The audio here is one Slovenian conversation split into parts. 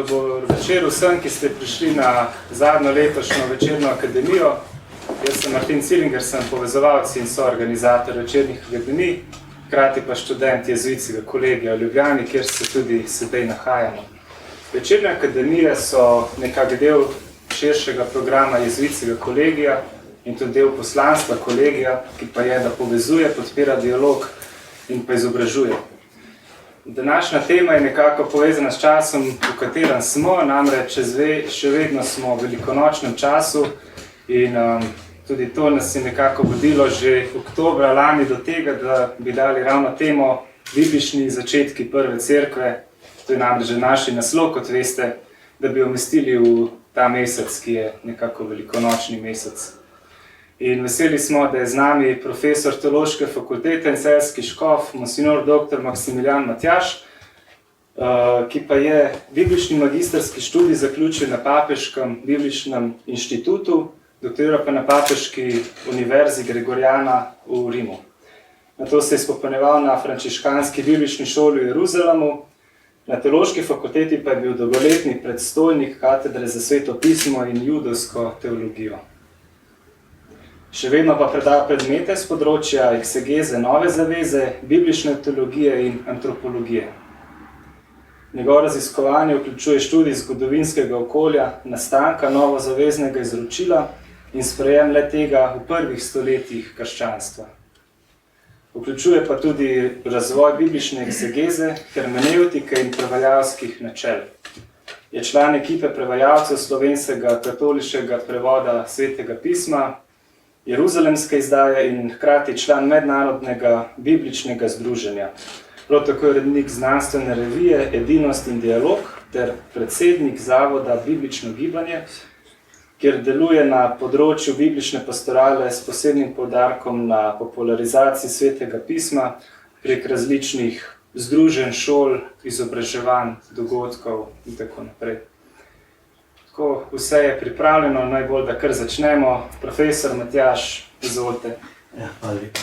dober večer vsem, ki ste prišli na zadnjo letošnjo večerno akademijo. Jaz sem Martin Cilinger, sem povezovalec in soorganizator večernih akademij, hkrati pa študent Jezuitskega kolegija v Ljubljani, kjer se tudi sedaj nahajamo. Večerne akademije so nekak del širšega programa Jezuitskega kolegija in tudi del poslanstva kolegija, ki pa je, da povezuje, podpira dialog in pa izobražuje. Današnja tema je nekako povezana s časom, v katerem smo, namreč še vedno smo v velikonočnem času in tudi to nas je nekako vodilo že oktobra lani do tega, da bi dali ravno temo biblični začetki prve cerkve. To je namreč že naš naslov, kot veste, da bi umestili v ta mesec, ki je nekako velikonočni mesec. In veseli smo, da je z nami profesor Teološke fakultete in celjski škof, monsignor dr. Maksimilijan Matjaž, ki pa je biblični magistrski študij zaključil na Papeškem bibličnem inštitutu, doktoriral pa na Papeški univerzi Gregoriana v Rimu. Nato se je izpopolnjeval na frančiškanski biblični šoli v Jeruzalemu, na Teološki fakulteti pa je bil dolgoletni predstojnik katedre za sveto pismo in judovsko teologijo. Še vedno pa predaja predmete z področja eksegeze Nove zaveze, biblične teologije in antropologije. Njegovo raziskovanje vključuje študij zgodovinskega okolja, nastanka novozaveznega izročila in sprejem le-tega v prvih stoletjih krščanstva. Vključuje pa tudi razvoj biblične eksegeze, hermenevtike in prevajalskih načel. Je član ekipe prevajalcev slovenskega katoliškega prevoda Svetega pisma, jeruzalemske izdaje in hkrati član mednarodnega bibličnega združenja. Prav tako je urednik znanstvene revije Edinost in dialog ter predsednik zavoda Biblično gibanje, kjer deluje na področju biblične pastorale s posebnim poudarkom na popularizaciji Svetega pisma prek različnih združenj, šol, izobraževanj, dogodkov in tako naprej. Tako, vse je pripravljeno, najbolj, da kar začnemo. Profesor Matjaž, izvolite. Ja, hvala lepa.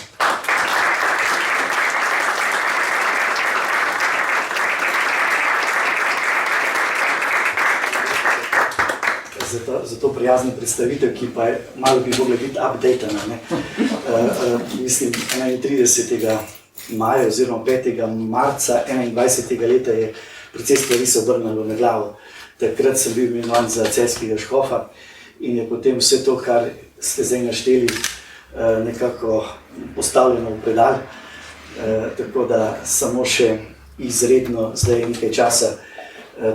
Za to prijazno predstavitev, ki pa je malo bi mogla biti updatena. Mislim, 31. maja oziroma 5. marca 21. leta je precej stvari se obrnilo na glavo. Takrat sem bil imenovan za celjskega škofa in je potem vse to, kar ste zdaj našteli, nekako postavljeno v predal. Tako da samo še izredno zdaj nekaj časa,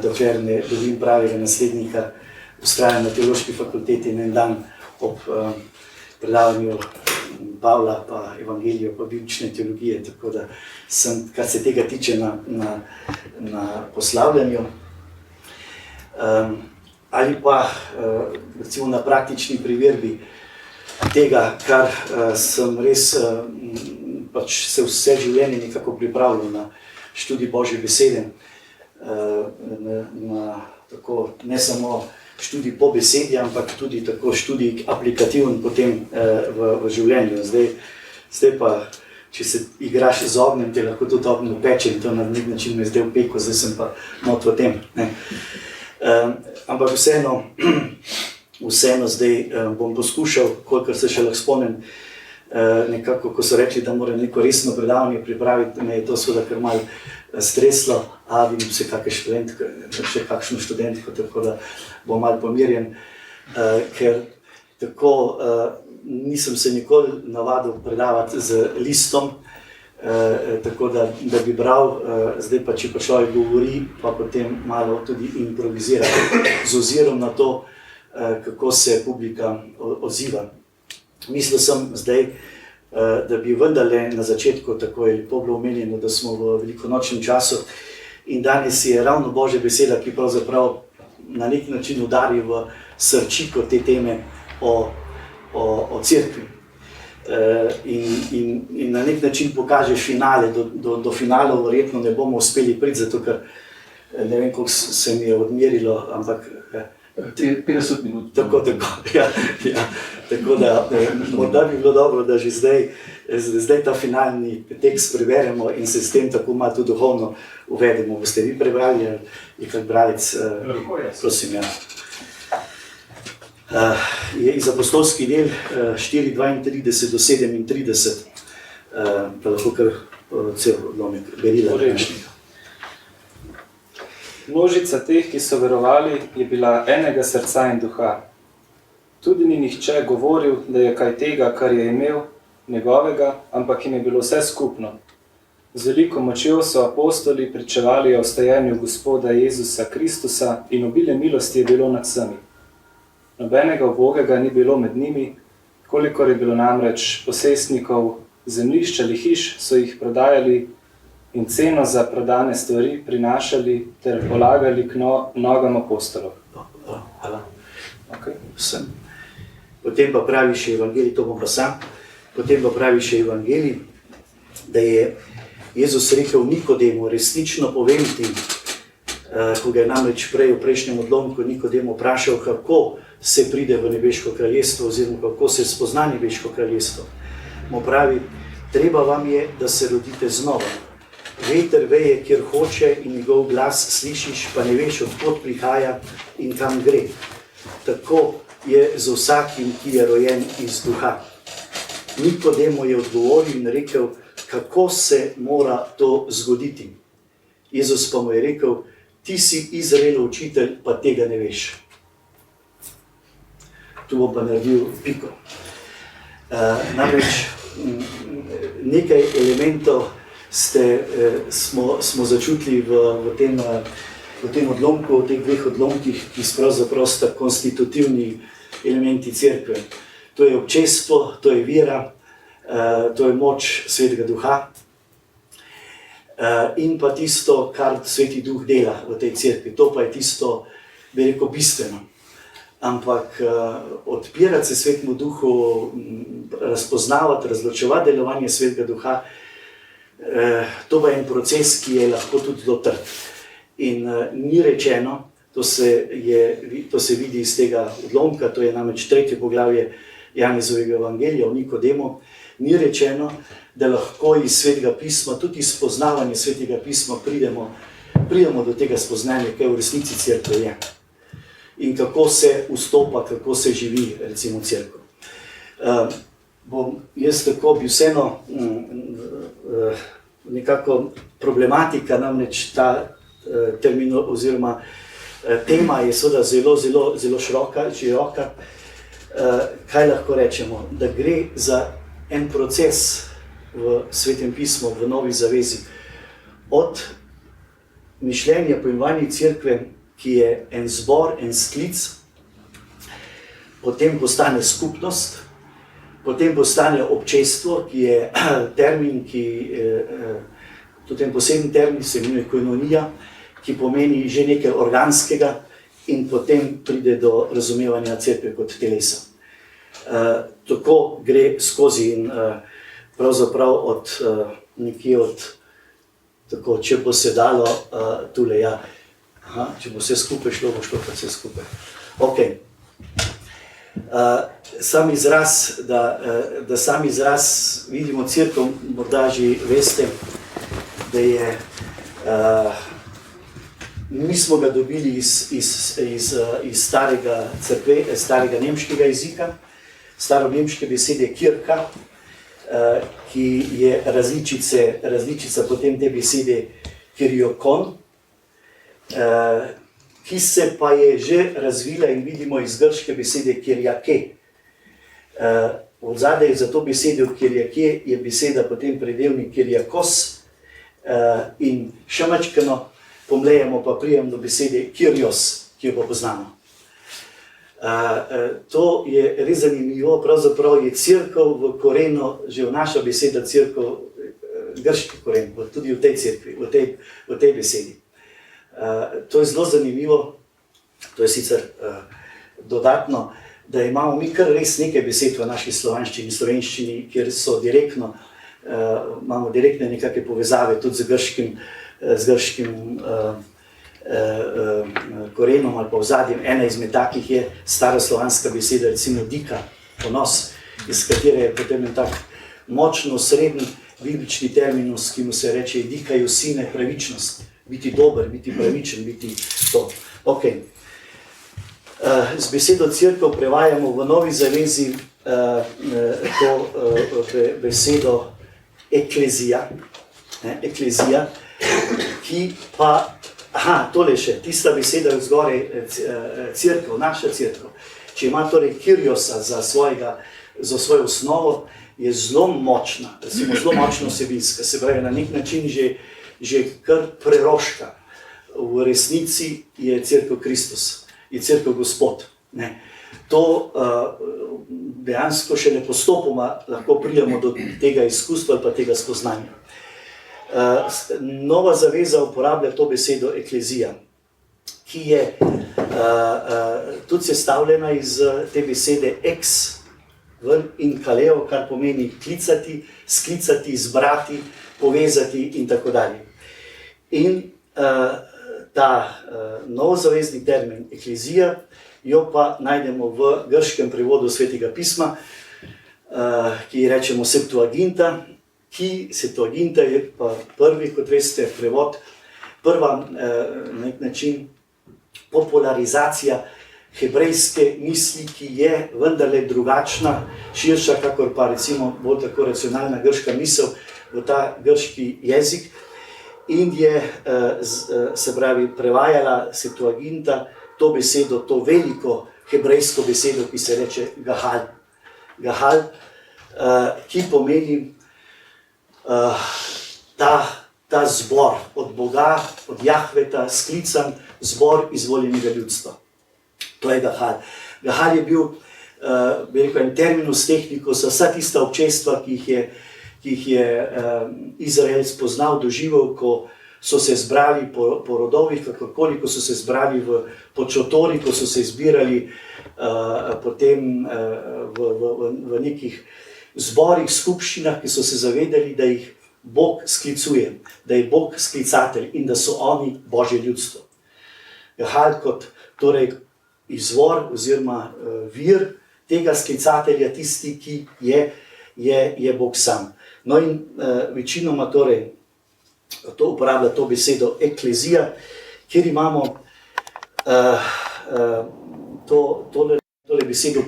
dokler ne dobim pravega naslednika, vztrajam na Teološki fakulteti in en dan ob predavanju Pavla pa evangelijo pa biblične teologije. Tako da sem, kar se tega tiče, na poslavljanju. Ali pa recimo na praktični preverbi tega, kar sem res pač se vse življenje nekako pripravljal na študij Božje besede, na tako ne samo študij po besedi, ampak tudi tako študij aplikativen potem v življenju. Zdaj pa, če se igraš z ognjem, te lahko tudi ognjo peče in to na nek način me zdaj v peko, zdaj sem pa not v tem. Ampak vseeno zdaj bom poskušal, kolikor se še lahko spomnim, nekako, ko so rekli, da moram neko resno predavanje pripraviti, me je to seveda kar malo streslo, a vidim se še kakšno študentko, tako da bom malo pomirjen, ker tako nisem se nikoli navadil predavati z listom, tako da bi bral, zdaj pa če pa človek govori, pa potem malo tudi improvizira z ozirom na to, kako se publika odziva. Mislil sem zdaj, da bi vendarle na začetku, tako je lepo bilo omenjeno, da smo v velikonočnem času in danes je ravno Božja beseda, ki pravzaprav na nek način udari v srčiko te teme o cerkvi. In na nek način pokaže finale, do finalov verjetno ne bomo uspeli priti, zato ker ne vem, koliko se mi je odmerilo, ampak 50 minut. Tako, ja. Tako da morda bi bilo dobro, da že zdaj ta finalni tekst preberemo in se s tem tako malo tudi duhovno uvedemo. Boste vi prebrali ali je kak bralec? Prosim, ja. Je iz apostolskih del 4:32 do 37, pa lahko kar cel odlomek berila. Množica teh, ki so verovali, je bila enega srca in duha. Tudi ni nihče govoril, da je kaj tega, kar je imel, njegovega, ampak jim je bilo vse skupno. Z veliko močjo so apostoli pričevali o vstajenju Gospoda Jezusa Kristusa in obilje milosti je bilo nad vsemi. Nobenega ubogega ni bilo med njimi, kolikor je bilo namreč posestnikov zemljišč ali hiš, so jih prodajali in ceno za prodane stvari prinašali ter polagali k nogam apostolov. Hvala. Okay. Vsem. Potem pa pravi še evangelij, to bom pa sam, potem pa pravi še evangelij, da je Jezus rekel Nikodemu, resnično povem ti, ko ga je namreč prej v prejšnjem odlomku Nikodemu vprašal, kako se pride v nebeško kraljestvo oziroma kako se spozna nebeško kraljestvo. Mu pravi, treba vam je, da se rodite znova. Veter veje, kjer hoče in njegov glas slišiš, pa ne veš, odkot prihaja in kam gre. Tako je z vsakim, ki je rojen iz duha. Nikodemu je odgovoril in rekel, kako se mora to zgoditi. Jezus pa mu je rekel, ti si Izraelov učitelj, pa tega ne veš. Tu bom pa naredil piko. Namreč nekaj elementov smo začutili v tem odlomku, v teh dveh odlomkih, ki pravzaprav sta konstitutivni elementi cerkve. To je občestvo, to je vera, to je moč Svetega Duha in pa tisto, kar Sveti Duh dela v tej cerkvi. To pa je tisto, bi rekel, bistveno. Ampak odpirati se Svetemu Duhu, razpoznavati, razločevati delovanje Svetega Duha, to pa je en proces, ki je lahko tudi zelo trd. In ni rečeno, to se vidi iz tega odlomka, to je namreč 3. poglavje Janezovega evangelija o Nikodemu, ni rečeno, da lahko iz Svetega pisma, tudi iz spoznavanja Svetega pisma pridemo do tega spoznanja, kaj v resnici cerkev je. In kako se vstopa, kako se živi, recimo, cerkev. Jaz tako bi vseeno nekako problematika, namreč ta termin oziroma tema je seveda zelo široka. Kaj lahko rečemo? Da gre za en proces v Svetem pismu, v Novi zavezi, od mišljenja, pojmovanja cerkve, ki je en zbor, en sklic, potem postane skupnost, potem postane občestvo, ki je termin, tudi en poseben termin, se imenuje koinonija, ki pomeni že nekaj organskega in potem pride do razumevanja cerkve kot telesa. Tako gre skozi in pravzaprav tako, če bo se dalo tule, ja. Če bo vse skupaj šlo, bo šlo pa vse skupaj. Ok. Sam izraz vidimo cerkev, morda že veste, da je, mi smo ga dobili iz starega nemškega jezika, staronemške besede kirka, ki je različica potem te besede kiriokon, ki se pa je že razvila in vidimo iz grške besede kirjake. Odzadaj za to besedo kirjake je beseda potem predelni kirjakos in še mačkano pomlejemo pa prijem do besede kirjos, ki jo pa poznamo. To je res zanimivo, pravzaprav je cerkev v korenu, že v naša beseda cerkev, grški koren, tudi v tej cerkvi, v tej besedi. To je zelo zanimivo, to je sicer dodatno, da imamo mi kar res nekaj besed v naši slovanščini, slovenščini, kjer so direktno, imamo direktne nekakve povezave tudi z grškim korenom ali pa ozadjem. Ena izmed takih je staroslovanska beseda, recimo dika, ponos, iz katere je potem en tak močno srednji biblični terminus, ki mu se reče dikajo sine pravičnost, biti dober, biti pravičen, biti to. Ok. Z besedo cerkev prevajamo v Novi zavezi to besedo eklezija, ki pa, tole še, tista beseda je zgoraj cerkev, naša cerkev. Če ima torej kiriosa za svojo osnovo, je zelo močna, recimo zelo močno vsebinska, se pravi na nek način že kar preroška. V resnici je cerkev Kristus, je cerkev Gospod. Ne. To dejansko še ne postopoma lahko pridemo do tega izkustva ali pa tega spoznanja. Nova zaveza uporablja to besedo eklezija, ki je tudi sestavljena iz te besede ex in kaleo, kar pomeni klicati, sklicati, izbrati, povezati in tako dalje. In ta novozavezni termin eklezija, jo pa najdemo v grškem prevodu Svetega pisma, ki rečemo Septuaginta, Septuaginta je pa prvi, kot veste, prevod, prva na nek način popularizacija hebrejske misli, ki je vendarle drugačna, širša, kakor pa recimo bolj tako racionalna grška misel v ta grški jezik. In je, se pravi, prevajala Septuaginta to besedo, to veliko hebrejsko besedo, ki se reče gahal. Gahal, ki pomeni ta zbor od Boga, od Jahveta, sklican zbor izvoljenega ljudstva. To je gahal. Gahal je bil, bi rekel, en terminus tehnikus za vsa tista občestva, ki jih je Izrael spoznal, doživel, ko so se zbrali po rodovih, kakorkoli, ko so se zbrali po čotori, ko so se zbirali potem v nekih zborih, skupščinah, ki so se zavedali, da jih Bog sklicuje, da je Bog sklicatelj in da so oni Božje ljudstvo. Gahal kot torej izvor oziroma vir tega sklicatelja, tisti, ki je Bog sam. No in večinoma torej to uporablja to besedo eklezija, kjer imamo tole besedo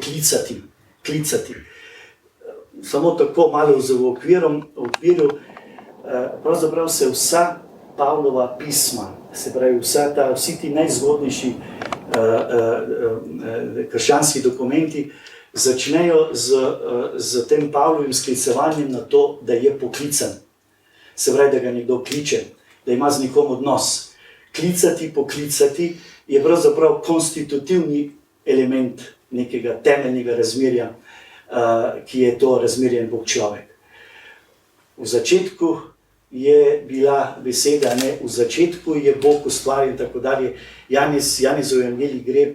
klicati. Samo tako malo v okviru, pravzaprav se vsa Pavlova pisma, se pravi vsi ti najzgodnejši krščanski dokumenti začnejo z tem Pavlovim sklicevanjem na to, da je poklican. Se pravi, da ga nekdo kliče, da ima z nekom odnos. Klicati, poklicati je pravzaprav konstitutivni element nekega temeljnega razmerja, ki je to razmerje Bog-človek. V začetku je bila beseda, v začetku je Bog ustvaril in tako dalje. Janezov evangelij gre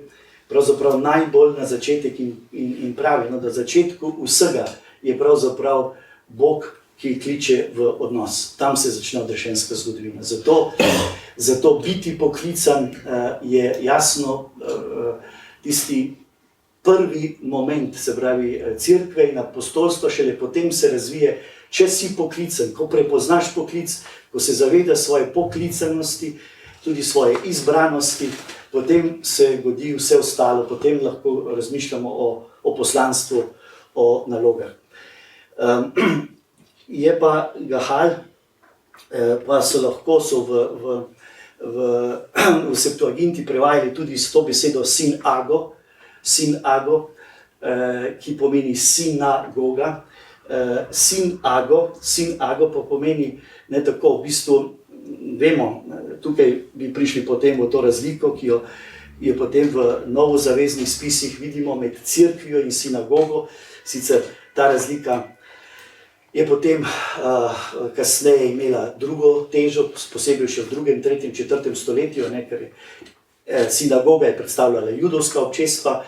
pravzaprav najbolj na začetek in pravi, da v začetku vsega je pravzaprav Bog, ki kliče v odnos. Tam se začne odrešenska zgodovina. Zato biti poklican je jasno tisti prvi moment, se pravi cerkve in apostolstva, šele potem se razvije, če si poklican, ko prepoznaš poklic, ko se zavedaš svoje poklicanosti, tudi svoje izbranosti, potem se godi vse ostalo, potem lahko razmišljamo o poslanstvu, o nalogah. Je pa gahal, pa so lahko v Septuaginti prevajali tudi s to besedo sin ago, ki pomeni sinagoga. Sin ago pa pomeni ne tako, v bistvu vemo, tukaj bi prišli potem v to razliko, ki jo je potem v novozaveznih spisih vidimo med cerkvijo in sinagogo. Sicer ta razlika je potem kasneje imela drugo težo, posebej še v 2., 3., 4. stoletju, ker sinagoga je predstavljala judovska občestva,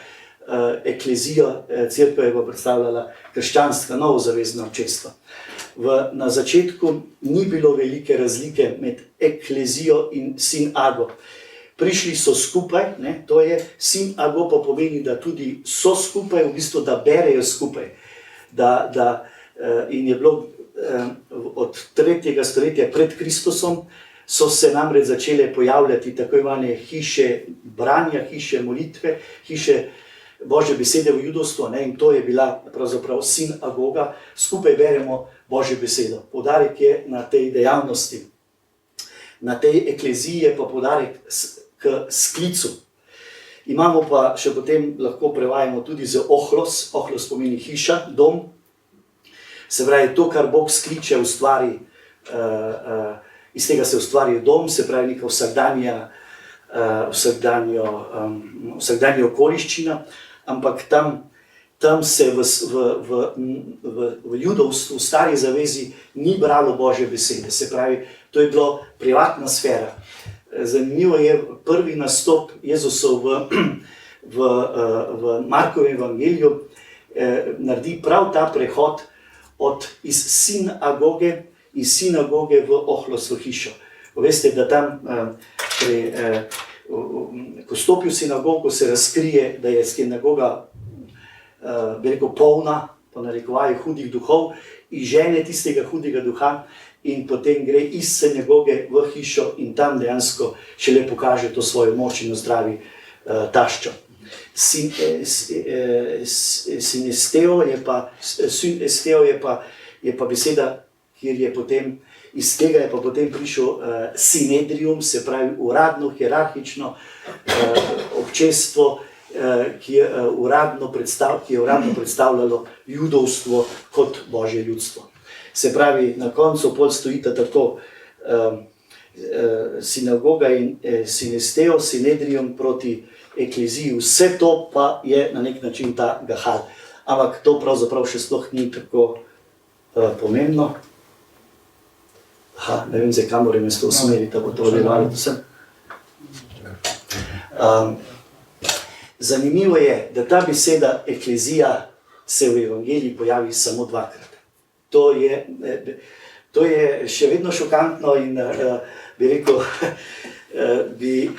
eklezijo, cerkev je pa predstavljala krščanska, novozavezna občestva. Na začetku ni bilo velike razlike med eklezijo in sinago. prišli so skupaj, ne, to je sinago, pa pomeni, da tudi so skupaj, v bistvu, da berejo skupaj. In je bilo od 3. stoletja pred Kristusom, so se namreč začele pojavljati tako imenovane hiše branja, hiše molitve, hiše Božje besede v judovstvu, ne, in to je bila pravzaprav sinagoga, skupaj beremo Božjo besedo. Poudarek je na tej dejavnosti, na tej ekleziji je pa poudarek k sklicu. Imamo pa še potem, lahko prevajamo tudi z ohlos, ohlos pomeni hiša, dom, se pravi to, kar Bog skliče, ustvari, iz tega se ustvari dom, se pravi neka vsakdanja okoliščina, ampak tam se v judovstvu, v stari zavezi ni bralo Božje besede, se pravi, to je bilo privatna sfera. Zanimivo je prvi nastop Jezusov v Markovem evangeliju, naredi prav ta prehod iz sinagoge v ohloso hišo. Veste, da tam, ko stopi v sinagogo, se razkrije, da je sinagoga polna, po narekovaju, hudih duhov, in žene tistega hudega duha, in potem gre iz sinagoge v hišo in tam dejansko šele pokaže to svojo moč in ozdravi taščo. Synesteo je pa beseda, kjer je potem, iz tega je pa potem prišel synedrium, se pravi uradno, hierarhično občestvo, ki je uradno predstavljalo judovstvo kot Božje ljudstvo. Se pravi, na koncu pol stojita tako sinagoga in synesteo, synedrium proti ekleziji. Vse to pa je na nek način ta gahal. Ampak to pravzaprav še sploh ni tako pomembno. Ne vem, zdaj kamor je mesto usmeriti, da bo to odjevalo vsem. Zanimivo je, da ta beseda eklezija se v evangeliji pojavi samo dvakrat. To je še vedno šokantno in bi rekel,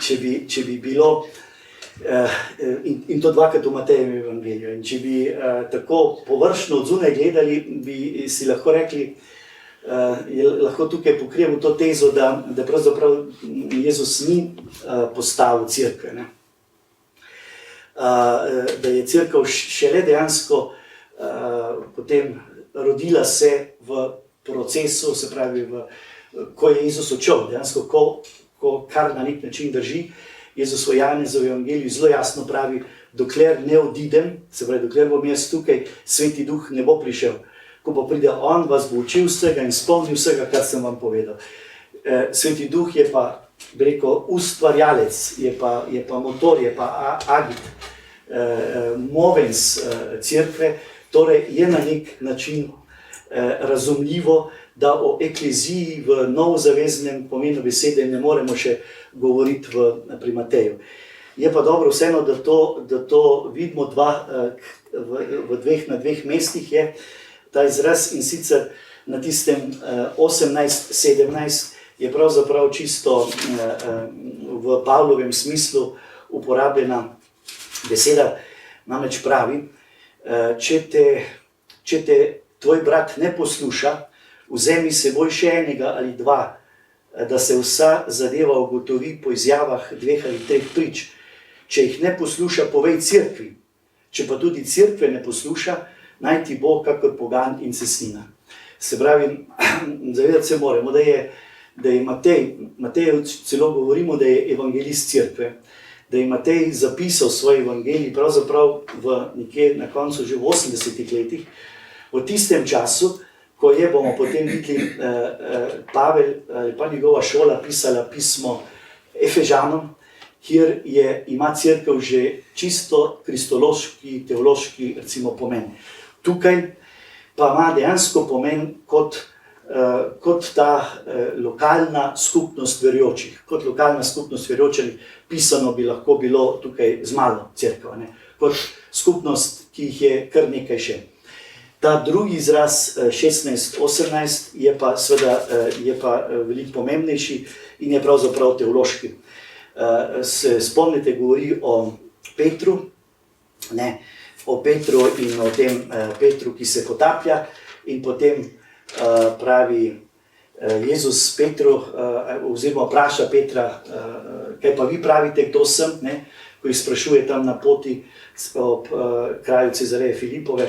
če bi bilo, in to dvakrat v Matejevem evangeliju, in če bi tako površno od zunaj gledali, bi si lahko rekli, lahko tukaj pokrijemo to tezo, da pravzaprav Jezus ni postavil cerkve, ne? Da je cerkev šele dejansko potem rodila se v procesu, se pravi, ko je Jezus odšel, dejansko, kar na nek način drži. Jezus v Janezovem evangeliju zelo jasno pravi, dokler ne odidem, se pravi, dokler bom jaz tukaj, Sveti Duh ne bo prišel. Ko pa pride on, vas bo učil vsega in spomnil vsega, kar sem vam povedal. Sveti Duh je pa, bi rekel, ustvarjalec, je pa motor, je pa agit, movens cerkve, torej je na nek način razumljivo, da o ekleziji v novozaveznem pomenu besede ne moremo še govoriti pri Mateju. Je pa dobro vseeno, da to vidimo na dveh mestih je ta izraz, in sicer na tistem 18-17 je pravzaprav čisto v Pavlovem smislu uporabljena beseda, namreč pravi, če te tvoj brat ne posluša, vzemi s seboj še enega ali dva, da se vsa zadeva ugotovi po izjavah 2 ali 3 prič. Če jih ne posluša, povej cerkvi. Če pa tudi cerkve ne posluša, naj ti bo kakor pogan in cestnina. Se pravi, zavedati se moramo, da je Matej, celo govorimo, da je evangelist cerkve, da je Matej zapisal svoj evangelij pravzaprav nekje na koncu že v 80 letih, v tistem času, ko je, bomo potem videli, Pavel ali pa njegova šola pisala pismo Efežanom, kjer ima cerkev že čisto kristološki, teološki, recimo, pomen. Tukaj pa ima dejansko pomen kot ta lokalna skupnost verjočih. Kot lokalna skupnost verjočih, pisano bi lahko bilo tukaj z malo cerkev, ne? Kot skupnost, ki jih je kar nekaj še. Ta drugi izraz, 16-18, je pa veliko pomembnejši in je pravzaprav teološki. se spomnite, govori o Petru, ne, o Petru in o tem Petru, ki se potaplja, in potem pravi Jezus Petru, oziroma vpraša Petra, kaj pa vi pravite, kdo sem, ne, ko jih sprašuje tam na poti ob kraju Cezareje Filipove.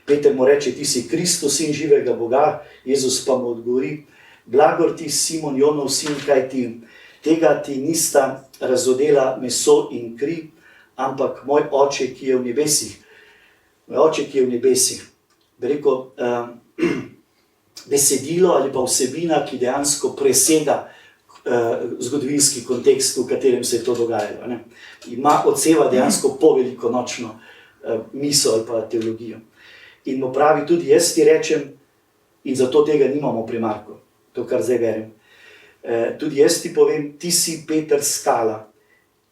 Peter mu reče, ti si Kristus, sin živega Boga. Jezus pa mu odgovori, blagor ti, Simon Jonov sin, kaj ti, tega ti nista razodela meso in kri, ampak moj oče, ki je v nebesih. Moj oče, ki je v nebesih. Bi rekel, besedilo ali pa vsebina, ki dejansko presega zgodovinski kontekst, v katerem se je to dogajalo. Ne. Ima odseva dejansko povelikonočno misel ali pa teologijo. In mu pravi, tudi jaz ti rečem, in zato tega nimamo pri Marku, to, kar zdaj berem. Tudi jaz ti povem, ti si Peter skala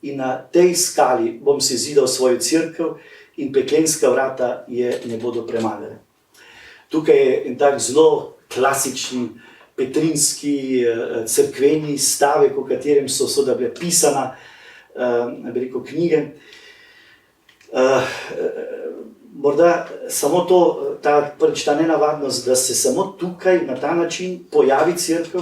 in na tej skali bom se zidal svojo cerkev in peklenska vrata je ne bodo premagale. Tukaj je en tak zelo klasični petrinski cerkveni stavek, v katerem so seveda bile pisana, bi rekel, knjige. Morda samo to, ta nenavadnost, da se samo tukaj na ta način pojavi cerkev,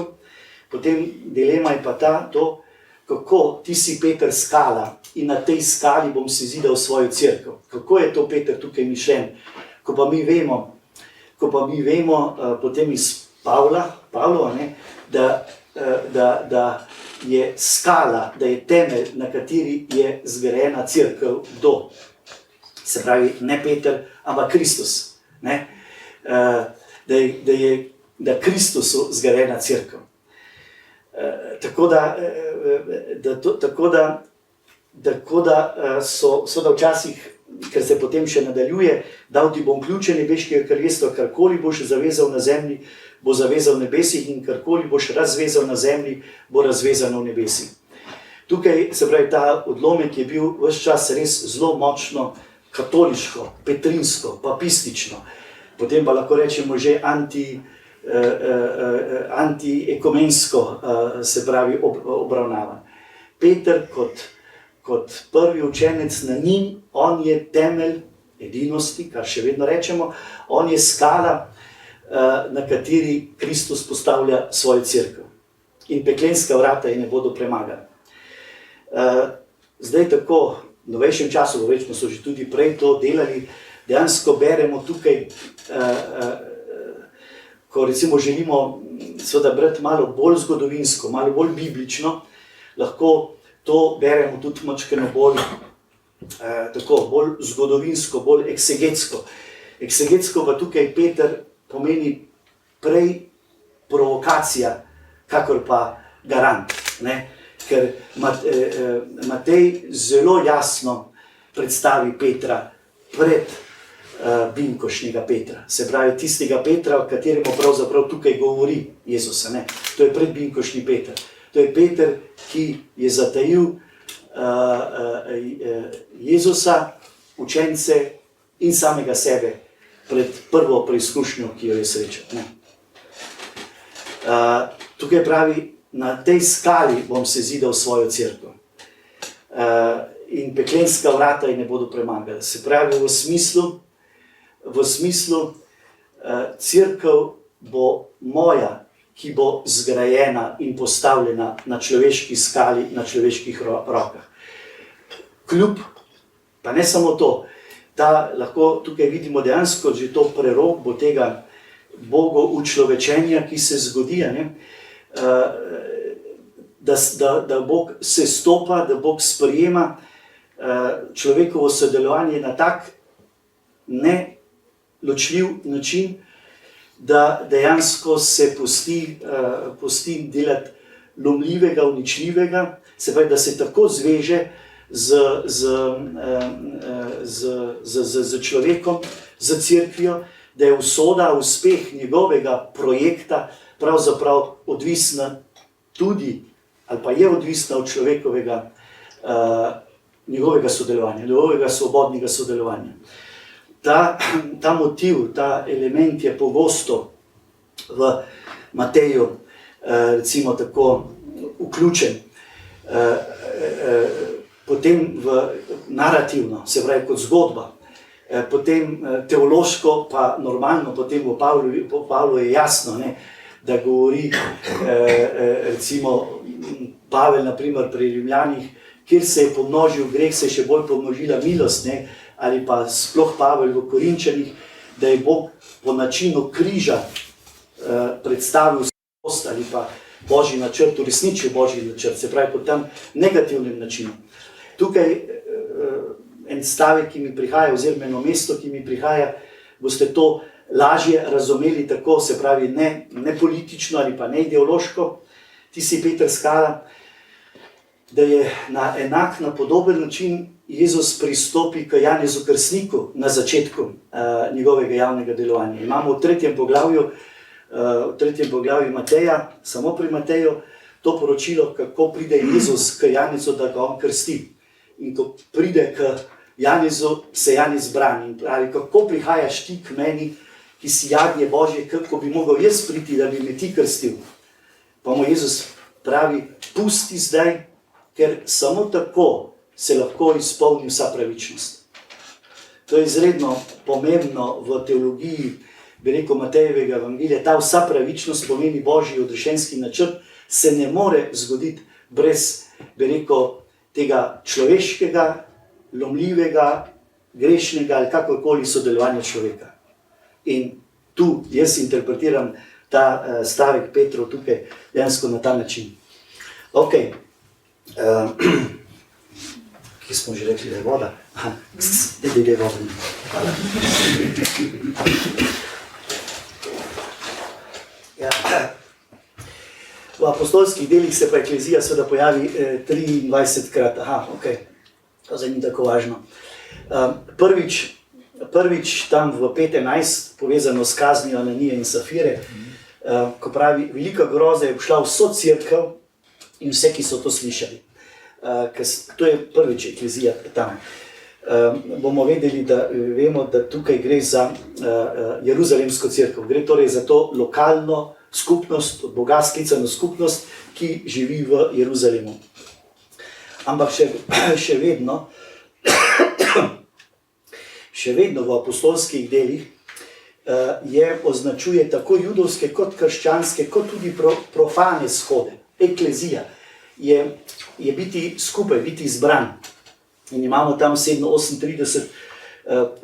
potem dilema je pa to, kako ti si Peter skala in na tej skali bom se zidal svojo cerkev. Kako je to Peter tukaj mišljen? Ko pa mi vemo potem iz Pavlova, ne, da je skala, da je temelj, na kateri je zgrajena cerkev, kdo? Se pravi, ne Peter, ampak Kristus. Ne? Da je Kristusu zgrajena cerkev. Tako da so včasih, ker se potem še nadaljuje, dal ti bom ključe nebeškega kraljestva, karkoli boš zavezal na zemlji, bo zavezal v nebesih, in karkoli boš razvezal na zemlji, bo razvezano v nebesih. Tukaj se pravi, ta odlomek je bil ves čas res zelo močno katoliško, petrinsko, papistično, potem pa lahko rečemo že antiekumensko, se pravi, obravnavan. Peter kot prvi učenec na njim, on je temelj edinosti, kar še vedno rečemo, on je skala, na kateri Kristus postavlja svojo cerkev. In peklenska vrata je ne bodo premagala. Zdaj tako, v novejšem času, verjetno so že tudi prej to delali, dejansko beremo tukaj, ko recimo želimo seveda brati malo bolj zgodovinsko, malo bolj biblično, lahko to beremo tudi malo bolj, bolj zgodovinsko, bolj eksegetsko. Eksegetsko pa tukaj Peter pomeni prej provokacija, kakor pa garant, ne? Ker Matej zelo jasno predstavi Petra pred binkošnjega Petra. Se pravi, tistega Petra, o kateremu pravzaprav tukaj govori Jezus. Ne? To je predbinkošnji Peter. To je Peter, ki je zatajil Jezusa, učence in samega sebe pred prvo preizkušnjo, ki jo je srečal. Tukaj pravi, na tej skali bom se zidal svojo cerkev. In peklenska vrata ji ne bodo premagala. Se pravi, v smislu cerkev bo moja, ki bo zgrajena in postavljena na človeški skali, na človeških rokah. Kljub, pa ne samo to, lahko tukaj vidimo dejansko že to prerokbo tega Boga učlovečenja, ki se zgodi, da Bog se stopa, da Bog sprejema človekovo sodelovanje na tak neločljiv način, da dejansko se pusti delati lomljivega, uničljivega, se pravi, da se tako zveže z človekom, z cerkvijo, da je usoda, uspeh njegovega projekta pravzaprav odvisna tudi, ali pa je odvisna od človekovega njegovega sodelovanja, njegovega svobodnega sodelovanja. Ta motiv, ta element je pogosto v Mateju, recimo tako, vključen. potem narativno, se pravi kot zgodba, potem teološko, pa normalno, potem po Pavlu je jasno, ne, da govori recimo Pavel, naprimer pri Rimljanih, kjer se je pomnožil greh, se je še bolj pomnožila milost, ne, ali pa sploh Pavel v Korinčanih, da je Bog po načinu križa predstavil svost ali pa Božji načrt, uresničil Božji načrt, se pravi po tem negativnem načinu. Tukaj en stavek, ki mi prihaja, oziroma eno mesto, ki mi prihaja, boste to lažje razumeli tako, se pravi ne politično ali pa ne ideološko. Ti si Peter Skala, da je na enak, na podoben način Jezus pristopi k Janezu Krstniku na začetku njegovega javnega delovanja. Imamo v tretjem poglavju Mateja, samo pri Mateju, to poročilo, kako pride Jezus k Janezu, da ga on krsti. In ko pride k Janezu, se Janez brani in pravi, kako prihajaš ti k meni, ki si jagnje Božje, kako bi mogel jaz priti, da bi me ti krstil. Pa mu Jezus pravi, pusti zdaj, ker samo tako se lahko izpolni vsa pravičnost. To je izredno pomembno v teologiji, bi rekel, Matejevega evangelija. Ta vsa pravičnost pomeni Božji odrešenski načrt, se ne more zgoditi brez, bi rekel, tega človeškega, lomljivega, grešnega ali kakorkoli sodelovanja človeka. In tu jaz interpretiram ta stavek Petrov tukaj dejansko na ta način. Ok, kje smo že rekli, da je voda? Da je voda. Hvala. Ja. V apostolskih delih se pa eklezija seveda pojavi 23krat. Aha, ok, to zdaj ni tako važno. Prvič tam v 5.11, povezano s kaznijo Ananije in Safire, ko pravi, velika groza je šla vso cerkev in vse, ki so to slišali. To je prvič eklezija tam. Bomo vedeli, vemo, da tukaj gre za Jeruzalemsko cerkev. Gre torej za to lokalno skupnost, od Boga sklicano skupnost, ki živi v Jeruzalemu. Ampak še vedno v apostolskih delih označuje tako judovske, kot krščanske, kot tudi profane shode. Eklezija je biti skupaj, biti izbran. In imamo tam 738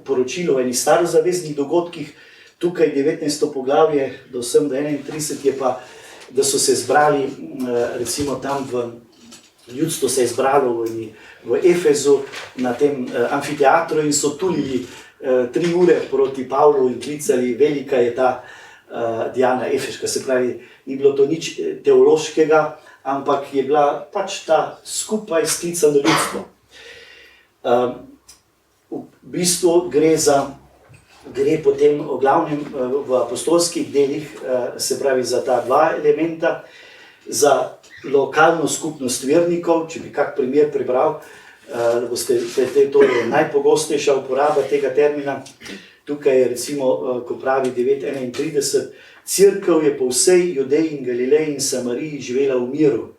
poročilo v enih starozaveznih dogodkih, tukaj 19. poglavje do 31 je pa, da so se zbrali, recimo tam ljudstvo se je zbralo v Efezu na tem amfiteatru in so tulili 3 ure proti Pavlu in klicali, velika je ta Diana Efeška, se pravi, ni bilo to nič teološkega, ampak je bila pač ta skupaj sklicano ljudstvo. V bistvu gre potem o glavnem v apostolskih delih, se pravi za ta dva elementa, za lokalno skupnost vernikov, če bi kak primer prebral, to je najpogostejša uporaba tega termina. Tukaj je recimo, ko pravi 9.31, cerkev je po vsej Judeji in Galileji in Samariji živela v miru,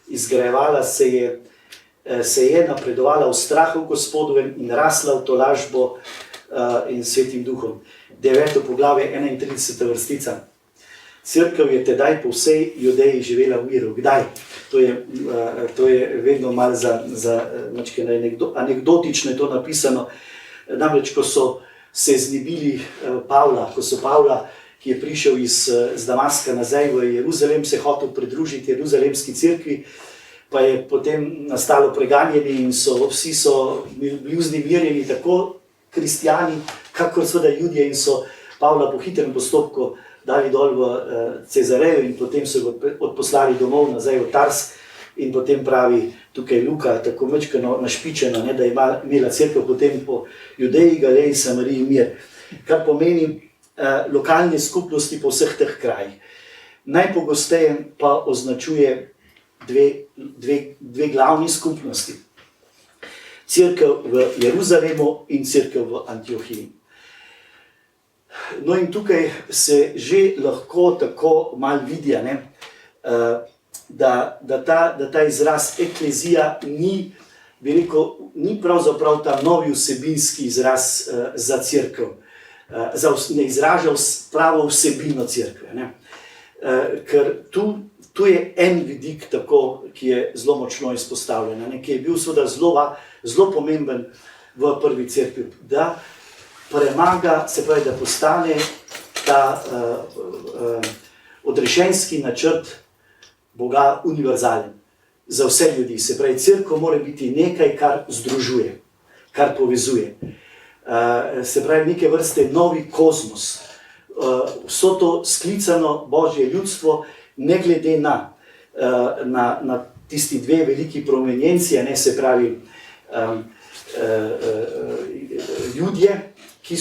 izgrajevala se je, napredovala v strahu Gospodovem in rasla v tolažbo in svetim duhom. 9. poglavje, 31. vrstica. Cerkev je tedaj po vsej Judeji živela v miru. Kdaj? To je vedno malo anekdotično je to napisano. Namreč, ko so se znebili Pavla, ki je prišel iz Damaska nazaj v Jeruzalem, se hotel pridružiti Jeruzalemski cerkvi, pa je potem nastalo preganjanje in vsi so bili vznemirjeni, tako kristjani, kakor seveda Judje, in so Pavla po hitrem postopku dali dol v Cezarejo in potem so ga odposlali domov nazaj v Tars. In potem pravi tukaj Luka, tako mečkano našpičeno, da je imela cerkev potem po Judeji, Galileji in Samariji mir. Kar pomeni lokalne skupnosti po vseh teh krajih. Najpogosteje pa označuje dve glavni skupnosti. Cerkev v Jeruzalemu in cerkev v Antiohiji. No in tukaj se že lahko tako malo vidi, da ta izraz eklezija ni, bi rekel, ni pravzaprav ta novi vsebinski izraz za cerkev, ne izraža pravo vsebino cerkve. Ne? Ker tu je en vidik, tako, ki je zelo močno izpostavljen, ne? Ki je bil seveda zelo pomemben v prvi cerkvi, da premaga, se pravi, da postane ta odrešenski načrt Boga univerzalen za vse ljudi. Se pravi, cerkev mora biti nekaj, kar združuje, kar povezuje. Se pravi, neke vrste novi kozmos. Vso to sklicano Božje ljudstvo, ne glede na tisti dve veliki prominenci, ne, se pravi, ljudje, ki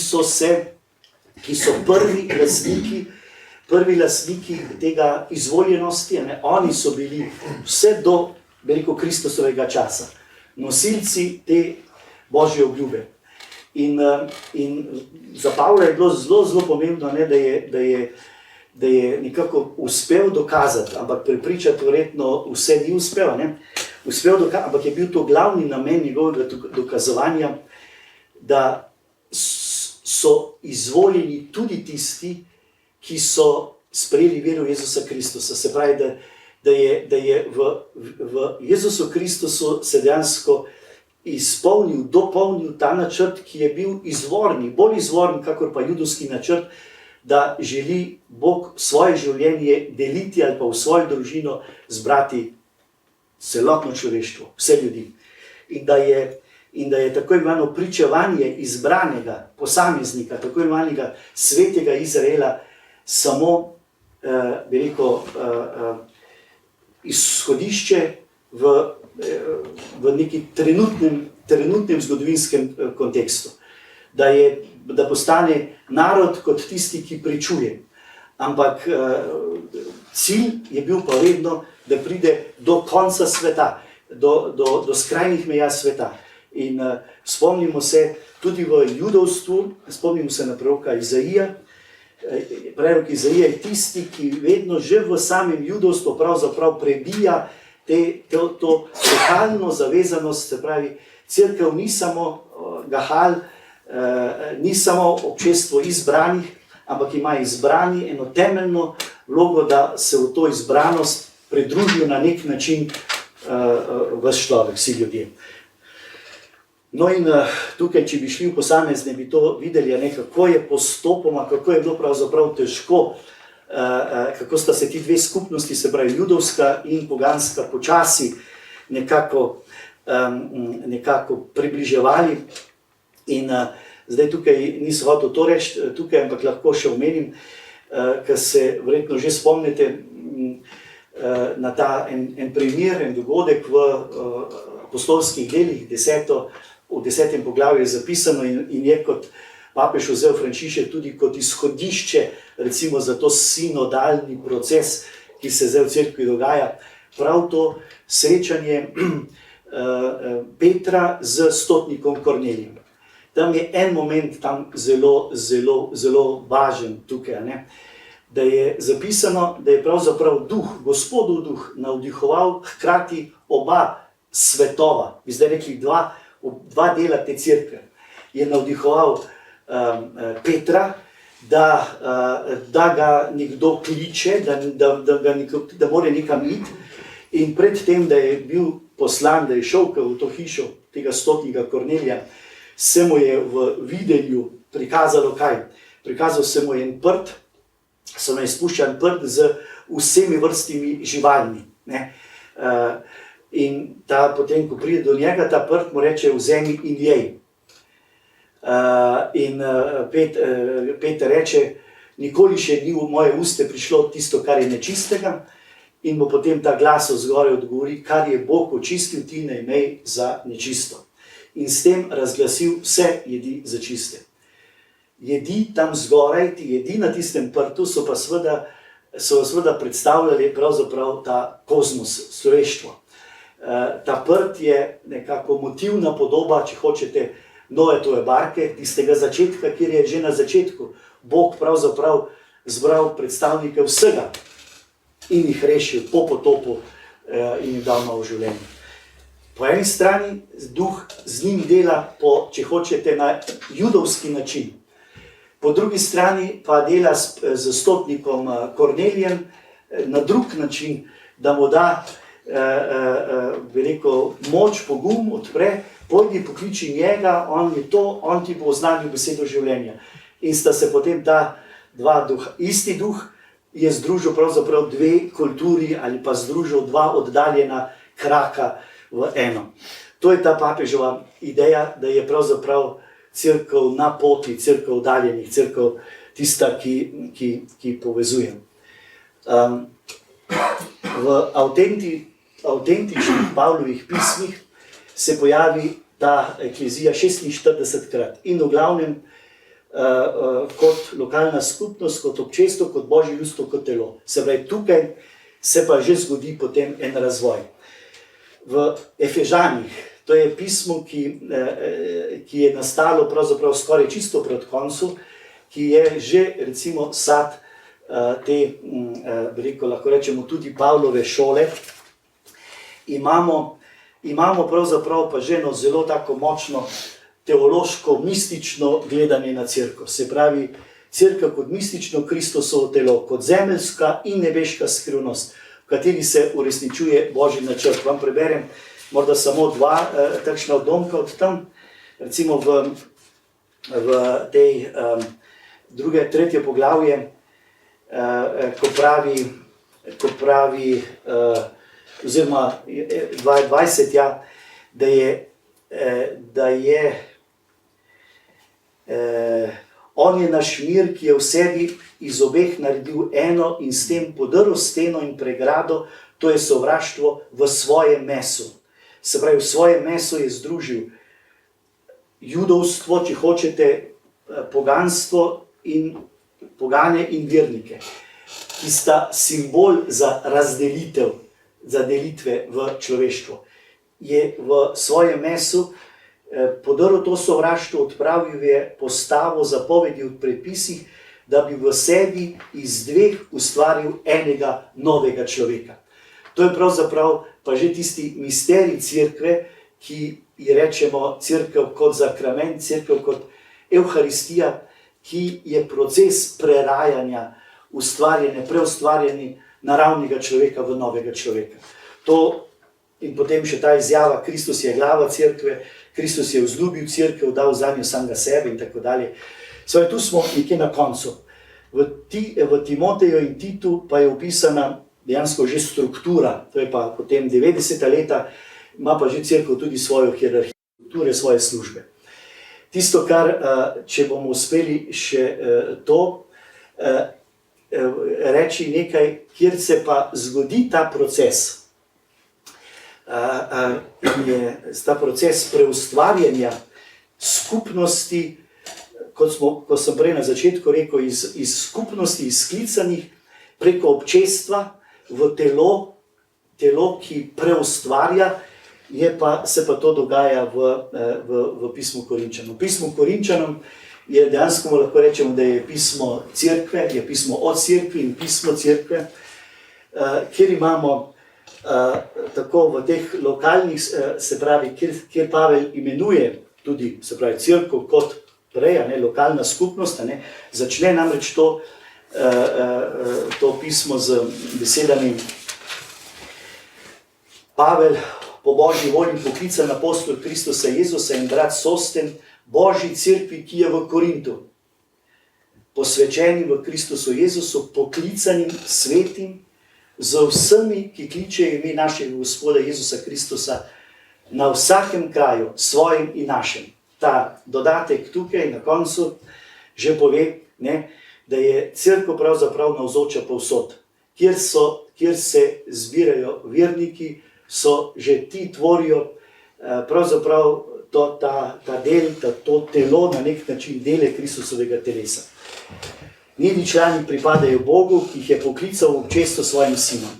so prvi lastniki tega izvoljenosti, ne, oni so bili vse do, bi rekel, Kristusovega časa, nosilci te Božje obljube. In za Pavla je bilo zelo pomembno, ne, da je nekako uspel dokazati, ampak prepričati verjetno vse ni uspel, ne, ampak je bil to glavni namen njegovega dokazovanja, da so izvoljeni tudi tisti, ki so sprejeli vero v Jezusa Kristusa. Se pravi, da je v Jezusu Kristusu se dejansko dopolnil ta načrt, ki je bil izvorni, bolj izvorni, kakor pa judovski načrt, da želi Bog svoje življenje deliti ali pa v svojo družino zbrati celotno človeštvo, vse ljudi. In da je tako imenovano pričevanje izbranega posameznika, tako imenovanega svetega Izraela, samo, bi rekel, izhodišče v neki trenutnem zgodovinskem kontekstu. Da postane narod kot tisti, ki pričuje. Ampak cilj je bil pa vedno, da pride do konca sveta, do skrajnih meja sveta. In spomnimo se tudi v judovstvu, spomnimo se na proroka Izaija. Prorok Izaija je tisti, ki vedno že v samem judovstvu pravzaprav prebija to totalno zavezanost, se pravi, cerkev ni samo gahal, ni samo občestvo izbranih, ampak ima izbrani eno temeljno vlogo, da se v to izbranost pridružijo na nek način ves človek, vsi ljudje. No in tukaj, če bi šli v posamezne, bi to videli, kako je postopoma, kako je bilo pravzaprav težko, kako sta se ti dve skupnosti, se pravi judovska in poganska, počasi nekako približevali. In zdaj tukaj nisem hotel to reči, tukaj, ampak lahko še omenim, ker se verjetno že spomnite na ta en primer, en dogodek v apostolskih delih, v 10. poglavju je zapisano in je kot papež vzel Frančišek tudi kot izhodišče, recimo za to sinodalni proces, ki se zdaj v cerkvi dogaja, prav to srečanje Petra z stotnikom Kornelijem. Tam je en moment tam zelo važen tukaj, ne? Da je zapisano, da je pravzaprav duh, Gospodov duh, navdihoval hkrati oba svetova, bi zdaj rekli dva dela te cerkve. Je navdihoval Petra, da ga nekdo kliče, da mora nekam iti, in predtem, da je bil poslan, da je šel v to hišo tega stotnika Kornelija, se mu je v videnju prikazalo kaj? Prikazal se mu je en prt, se mu je spuščan prt z vsemi vrstami živalmi. Ne? In potem, ko pride do njega, ta prt mu reče: vzemi in jej. In Peter reče: nikoli še ni v moje uste prišlo tisto, kar je nečistega. In mu potem ta glas od zgoraj odgovori: kar je Bog očistil, ti ne imej za nečisto. In s tem razglasil vse jedi za čiste. Jedi tam zgoraj, ti jedi na tistem prtu so seveda predstavljali pravzaprav ta kozmos, človeštvo. Ta prt je nekako motivna podoba, če hočete, Noetove barke, tistega začetka, kjer je že na začetku Bog pravzaprav zbral predstavnike vsega in jih rešil po potopu in jim dal novo življenje. Po eni strani duh z njim dela po, če hočete, na judovski način. Po drugi strani pa dela z zastopnikom Kornelijem na drug način, da mu da bi rekel, moč, pogum, odpre, pojdi, pokliči njega, on je to, on ti bo oznanil besedo življenja. In sta se potem ta dva duha, isti duh je združil pravzaprav dve kulturi ali pa združil dva oddaljena kraka v eno. To je ta papežova ideja, da je pravzaprav cerkev na poti, cerkev oddaljenih, cerkev tista, ki povezuje. V avtentičnih Pavlovih pismih se pojavi ta eklezija 46krat in v glavnem kot lokalna skupnost, kot občestvo, kot božje ljudstvo, kot telo. Se pravi, tukaj se pa že zgodi potem en razvoj. V Efežanih, to je pismo, ki je nastalo pravzaprav skoraj čisto pred koncu, ki je že recimo sad te, lahko rečemo, tudi Pavlove šole, imamo pravzaprav pa že eno zelo tako močno teološko, mistično gledanje na cerkev. Se pravi, cerkev kot mistično Kristusovo telo, kot zemeljska in nebeška skrivnost, v kateri se uresničuje Božji načrt. Vam preberem morda samo dva takšna odlomka od tam, recimo v tej tretje poglavje, ko pravi oziroma 22, ja, da je on je naš mir, ki je v sebi iz obeh naredil eno in s tem podrl steno in pregrado, to je sovraštvo, v svojem mesu. Se pravi, v svojem mesu je združil judovstvo, če hočete, poganstvo in pogane in vernike, ki sta simbol za razdelitev, za delitve v človeštvo. Je v svojem mesu podrl to sovraštvo, odpravil je postavo zapovedi v predpisih, da bi v sebi iz dveh ustvaril enega novega človeka. To je pravzaprav pa že tisti misterij cerkve, ki ji rečemo cerkev kot zakrament, cerkev kot evharistija, ki je proces prerajanja, preustvarjanja naravnega človeka v novega človeka. To in potem še ta izjava, Kristus je glava cerkve, Kristus je vzljubil cerkev, dal zanjo samega sebe in tako dalje. Svoje, tu smo nekje na koncu. V Timoteju in Titu pa je opisana dejansko že struktura, to je pa potem 90. leta, ima pa že cerkev tudi svojo hierarhijo, strukture, svoje službe. Tisto, kar, če bomo uspeli še reči nekaj, kjer se pa zgodi ta proces, ta proces preustvarjanja skupnosti, kot sem prej na začetku rekel, iz skupnosti izklicanih preko občestva v telo, ki preustvarja, se pa to dogaja v pismu Korinčanom. Pismo Korinčanom je dejansko, lahko rečemo, da je pismo cerkve, je pismo o cerkvi in pismo cerkve, kjer imamo tako v teh lokalnih, se pravi, kjer Pavel imenuje tudi, se pravi, cerkev kot prej, lokalna skupnost, začne namreč to pismo z besedami: Pavel, po Božji volji poklican apostol Kristusa Jezusa in brat Sosten, Božji cerkvi, ki je v Korintu, posvečeni v Kristusu Jezusu, poklicanim, svetim, z vsemi, ki kličejo ime našega Gospoda Jezusa Kristusa na vsakem kraju, svojim in našem. Ta dodatek tukaj na koncu že pove, da je cerkev pravzaprav navzoča povsod. Kjer se zbirajo verniki, so že ti tvorijo pravzaprav ta del, to telo na nek način dele Kristusovega telesa. Njeni člani pripadajo Bogu, ki jih je poklical v občestvo svojim sinom.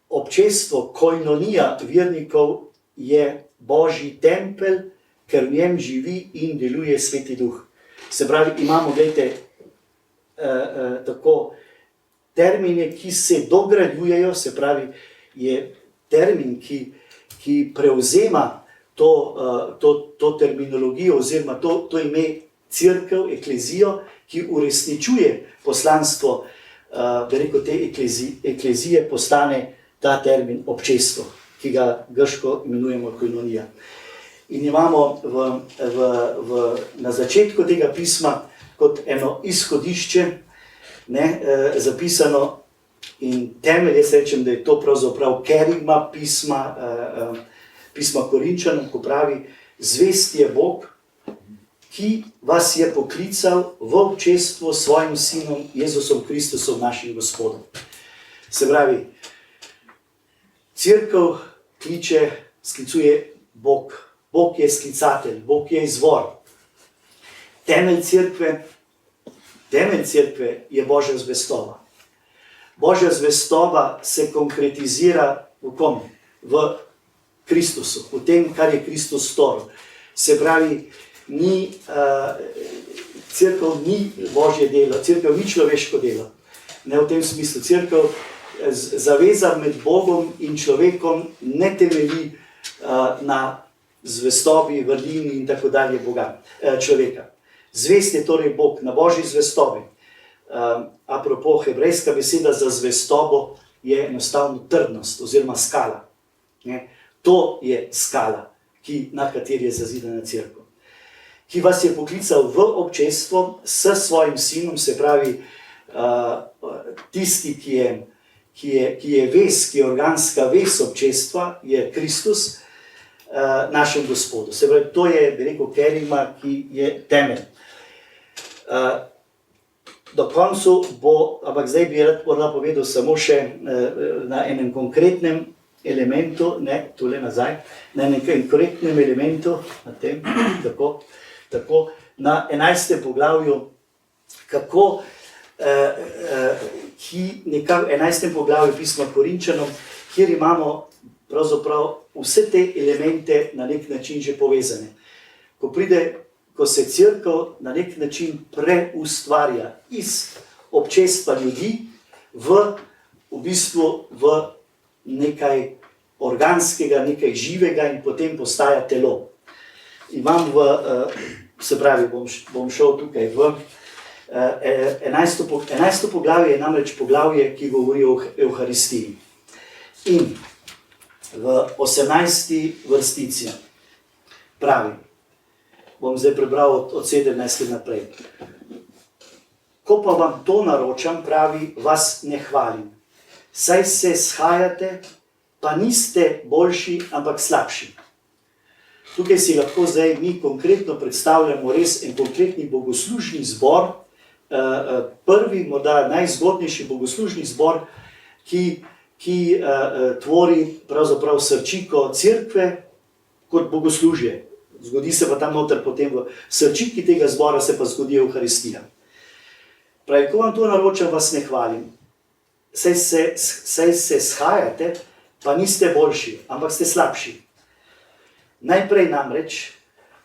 Občestvo, koinonija vernikov je Božji tempelj, ker v njem živi in deluje Sveti Duh. Se pravi, imamo, gledajte, tako termine, ki se dograjujejo, se pravi, je termin, ki prevzema to terminologijo oziroma to ime cerkev, eklezijo, ki uresničuje poslanstvo, bi rekel, te eklezije, postane ta termin občestvo, ki ga grško imenujemo koinonija. In imamo na začetku tega pisma kot eno izhodišče zapisano in temelj, jaz rečem, da je to pravzaprav kerigma pisma Korinčanom, ko pravi: zvest je Bog, ki vas je poklical v občestvo s svojim sinom Jezusom Kristusom, našim Gospodom. Se pravi, cerkev sklicuje Bog. Bog je sklicatelj, Bog je izvor. Temelj cerkve je Božja zvestoba. Božja zvestoba se konkretizira v kom? V Kristusu, v tem, kar je Kristus storil. Se pravi, cerkev ni Božje delo, cerkev ni človeško delo. Ne v tem smislu. Cerkev, zaveza med Bogom in človekom ne temelji na zvestobi, vrlini in tako dalje človeka. Zvest je torej Bog na Božji zvestobi. Apropo, hebrejska beseda za zvestobo je enostavno trdnost oziroma skala. To je skala, na kateri je zazidana cerkev. Ki vas je poklical v občestvo s svojim sinom, se pravi, tisti, ki je vez, ki je organska vez občestva, je Kristus, našem Gospodu. Se pravi, to je, bi rekel, kerigma, ki je temelj. Do koncu bo, ampak zdaj bi rad povedal samo še na enem konkretnem elementu, tule nazaj, na enem konkretnem elementu, na tem, tako, na 11. poglavju, kako, 11. poglavju pisma Korinčanom, kjer imamo pravzaprav vse te elemente na nek način že povezane. Ko se cerkev na nek način preustvarja iz občestva ljudi v bistvu v nekaj organskega, nekaj živega in potem postaja telo. Se pravi, bom šel tukaj v 11. poglavje je namreč poglavje, ki govori o Evharistiji. In v 18. vrstici pravi, bom zdaj prebral od 17. naprej. Ko pa vam to naročam, pravi, vas ne hvalim. Saj se shajate, pa niste boljši, ampak slabši. Tukaj si lahko zdaj mi konkretno predstavljamo res en konkretni bogoslužni zbor, prvi, morda najzgodnejši bogoslužni zbor, ki tvori pravzaprav srčiko cerkve kot bogoslužje. Zgodi se pa tam noter potem v srčiki tega zbora se pa zgodi Evharistija. Pravi, ko vam to naročam, vas ne hvalim. Saj se shajate, pa niste boljši, ampak ste slabši. Najprej namreč,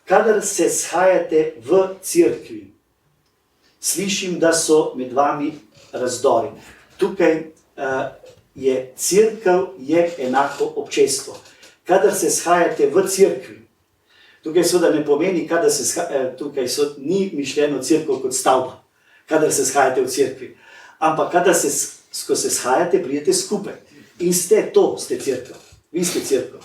kadar se shajate v cerkvi, slišim, da so med vami razdori. Tukaj je cerkev enako občestvo. Kadar se shajate v cerkvi, tukaj seveda ne pomeni, tukaj ni mišljeno cerkev kot stavba, kadar se shajate v cerkvi, ampak ko se shajate, pridete skupaj. In ste cerkev, vi ste cerkev.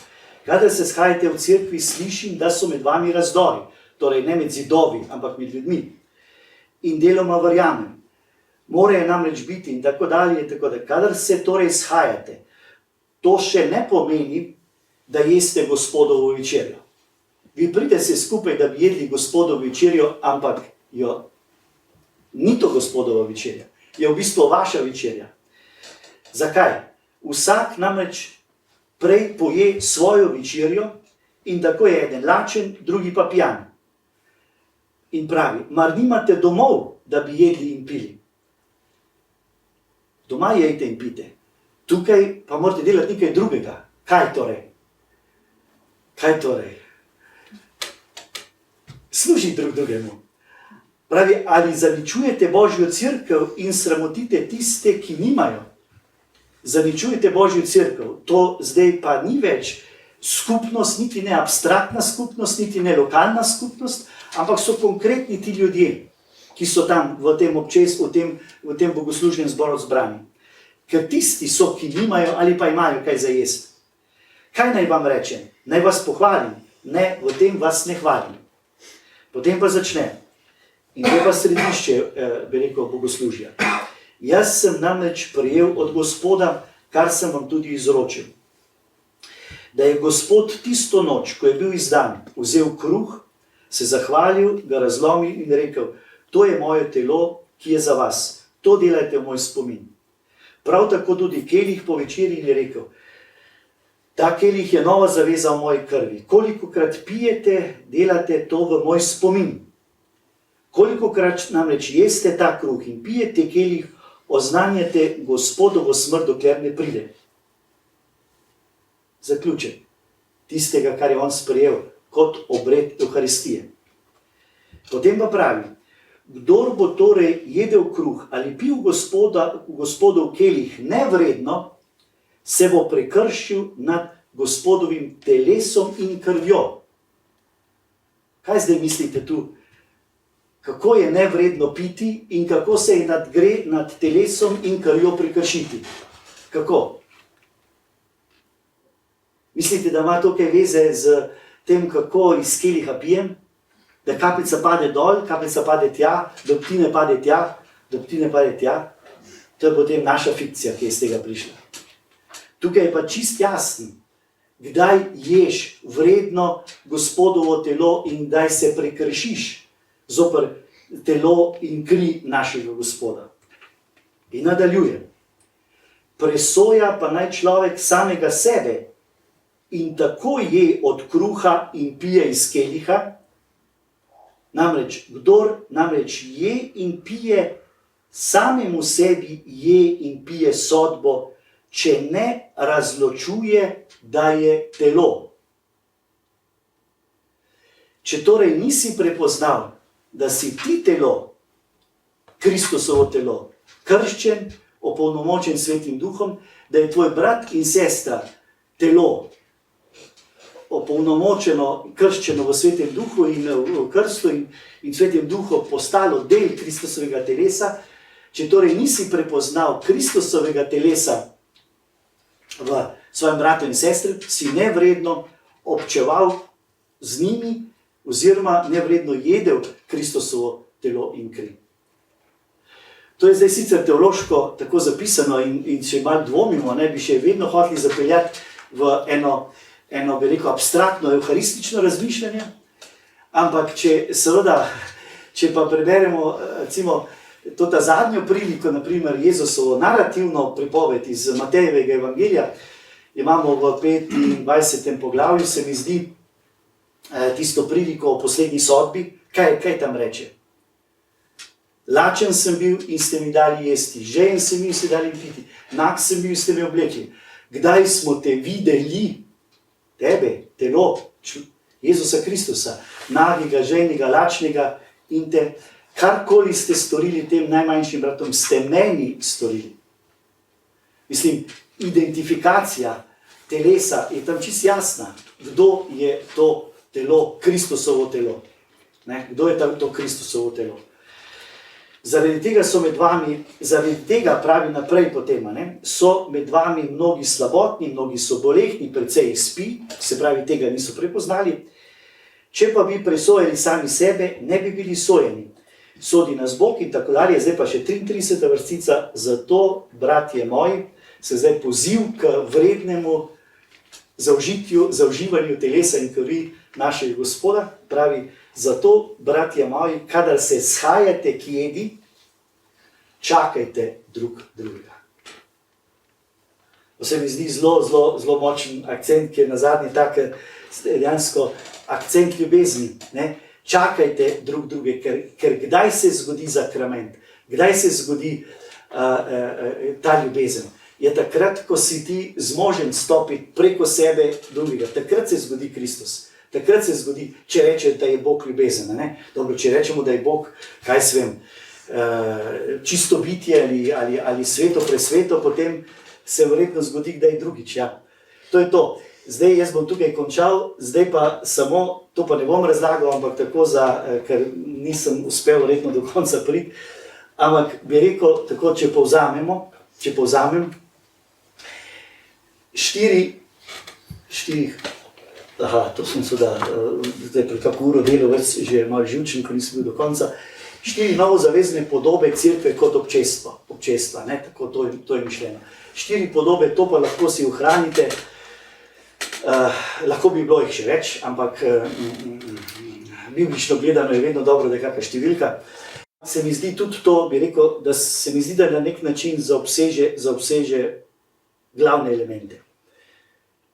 Kadar se shajate v cerkvi, slišim, da so med vami razdori, torej ne med zidovi, ampak med ljudmi. In deloma verjamem. Morajo namreč biti in tako dalje, tako da. Kadar se torej shajate, to še ne pomeni, da jeste Gospodovo večerjo. Vi pridete se skupaj, da bi jedli Gospodovo večerjo, ampak ni to Gospodova večerja. Je v bistvu vaša večerja. Zakaj? Vsak namreč prej poje svojo večerjo in tako je eden lačen, drugi pa pijan. In pravi, mar nimate domov, da bi jedli in pili? Doma jejte in pite. Tukaj pa morate delati nekaj drugega. Kaj torej? Služi drug drugemu. Pravi, ali zaničujete Božjo cerkev in sramotite tiste, ki nimajo. Zaničujete Božjo cerkev. To zdaj pa ni več skupnost, niti ne abstraktna skupnost, niti ne lokalna skupnost, ampak so konkretni ti ljudje, ki so tam v tem občestvu, v tem bogoslužnem zboru zbrani. Ker tisti so, ki nimajo ali pa imajo kaj za jesti. Kaj naj vam rečem? Naj vas pohvalim? Ne, v tem vas ne hvalim. Potem pa začne. In to je pa središče, bi rekel, bogoslužja. Jaz sem namreč prejel od Gospoda, kar sem vam tudi izročil. Da je Gospod tisto noč, ko je bil izdan, vzel kruh, se zahvalil, ga razlomil in rekel, to je moje telo, ki je za vas. To delajte v moj spomin. Prav tako tudi kelih po večerji je rekel, ta kelih je nova zaveza v moji krvi. Kolikokrat pijete, delate to v moj spomin. Kolikokrat namreč jeste ta kruh in pijete kelih, oznanjate Gospodovo smrt, dokler ne pride. Zaključek tistega, kar je on sprejel kot obred Evharistije. Potem pa pravi, kdor bo torej jedel kruh ali pil Gospodov kelih nevredno, se bo prekršil nad Gospodovim telesom in krvjo. Kaj zdaj mislite tu? Kako je nevredno piti in kako se je gre nad telesom in krvjo prekršiti? Kako? Mislite, da ima to kaj veze z tem, kako iz keliha pijem? Da kapljica pade dol, kapljica pade tja, drobtine pade tja, drobtine pade tja? To je potem naša fikcija, ki je iz tega prišla. Tukaj je pa čist jasno, kdaj ješ vredno Gospodovo telo in kdaj se prekršiš zoper telo in kri našega Gospoda. In nadaljuje. Presoja pa naj človek samega sebe in tako je od kruha in pije iz keliha. Namreč, kdor namreč je in pije, samemu sebi je in pije sodbo, če ne razločuje, da je telo. Če torej nisi prepoznal, da si ti telo, Kristusovo telo, krščen, opolnomočen Svetim Duhom, da je tvoj brat in sestra telo, opolnomočeno, krščeno v Svetem Duhu in v krstu in Svetem Duhu postalo del Kristusovega telesa, če torej nisi prepoznal Kristusovega telesa v svojem bratu in sestri, si nevredno občeval z njimi oziroma nevredno jedel Kristusovo telo in kri. To je zdaj sicer teološko tako zapisano in če malo dvomimo, ne, bi še vedno hoteli zapeljati v eno veliko abstraktno, evharistično razmišljanje, ampak če pa preberemo recimo ta zadnjo priliko, naprimer Jezusovo narativno pripoved iz Matejevega evangelija, imamo v 25. poglavju, se mi zdi, tisto priliko o poslednji sodbi, kaj tam reče? Lačen sem bil in ste mi dali jesti, žejen sem bil in ste dali piti, nag sem bil in ste me oblekli. Kdaj smo te videli, tebe, telo, Jezusa Kristusa, nagega, žejnega, lačnega in te, karkoli ste storili tem najmanjšim bratom, ste meni storili. Mislim, identifikacija telesa je tam čisto jasna, kdo je to telo, Kristusovo telo. Ne? Kdo je to Kristusovo telo? Zaradi tega so med vami, zaradi tega pravi naprej potem, so med vami mnogi slabotni, mnogi so bolehni, precej jih spi, se pravi, tega niso prepoznali. Če pa bi presojali sami sebe, ne bi bili sojeni. Sodi nas Bog in tako dalje, zdaj pa še 33. vrstica, zato, bratje moji, se zdaj poziv k vrednemu zauživanju telesa in krvi našega Gospoda, pravi, zato, bratje moji, kadar se shajate k jedi, čakajte drug drugega. To se mi zdi zelo močen akcent, ki je nazadnje tak dejansko akcent ljubezni. Ne? Čakajte drug druge, ker kdaj se zgodi zakrament, kdaj se zgodi ta ljubezen? Je takrat, ko si ti zmožen stopiti preko sebe drugega. Takrat se zgodi Kristus. Takrat se zgodi, če reče, da je Bog ljubezen. Ne? Dobro, če rečemo, da je Bog, kaj se vem, čisto bitje ali sveto presveto, potem se verjetno zgodi, da je drugič. Ja. To je to. Zdaj jaz bom tukaj končal, zdaj pa samo, to pa ne bom razlagal, ampak tako, ker nisem uspel verjetno do konca priti, ampak bi rekel, tako, če povzamem, to sem zdaj pred kako uro delal, več že malo živčen, ko nisem bil do konca, 4 novozavezne podobe cerkve kot občestva, ne, tako to je mišljeno. 4 podobe, to pa lahko si ohranite, lahko bi bilo jih še več, ampak biblično gledano je vedno dobro, da je kakšna številka. Se mi zdi tudi to, bi rekel, da se mi zdi, da na nek način zaobseže glavne elemente.